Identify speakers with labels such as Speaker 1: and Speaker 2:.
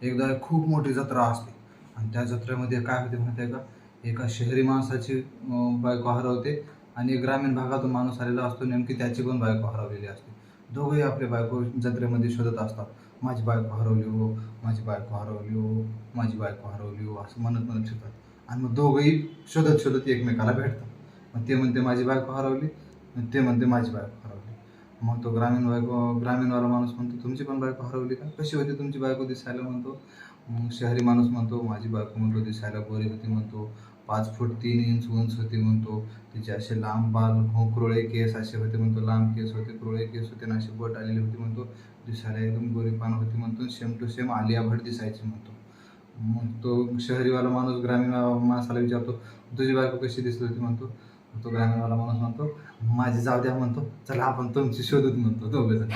Speaker 1: एकदा खूप मोठी जत्रा असते आणि त्या जत्रेमध्ये काय होते माहिती आहे का, एका शहरी माणसाची बायको हरवते आणि एक ग्रामीण भागातून माणूस आलेला असतो, नेमकी त्याची पण बायको हरवलेली असते. दोघंही आपली बायको जत्रेमध्ये शोधत असतात. माझी बायको हरवली हो, माझी बायको हरवली हो, माझी बायको हरवली हो, असं म्हणत म्हणत शोधतात आणि मग दोघंही शोधत शोधत एकमेकाला भेटतात. मग ते म्हणते माझी बायको हरवली, ते म्हणते माझी बायको हरवली. मग तो ग्रामीणवाला माणूस म्हणतो, तुमची पण बायको हरवली का? कशी होती तुमची बायको दिसायला? म्हणतो. मग शहरी माणूस म्हणतो, माझी बायको म्हणतो दिसायला गोरी होती म्हणतो, 5 फूट 3 इंच उंच होती म्हणतो, तिचे असे लांब बाल, कुरळे केस असे होते म्हणतो, लांब केस होते, कुरळे केस होते आणि अशी बोट आलेली होती म्हणतो, दिसायला एकदम गोरीपान होती म्हणतो, same to same Alia Bhatt दिसायची म्हणतो. मग तो शहरीवाला माणूस ग्रामीण माणसाला विचारतो, तुझी बायको कशी दिसत होती म्हणतो. तो ग्रामीणवाला माणूस म्हणतो, माझी जाऊ द्या म्हणतो, चला आपण तुमची शोधूत म्हणतो दोघं जण.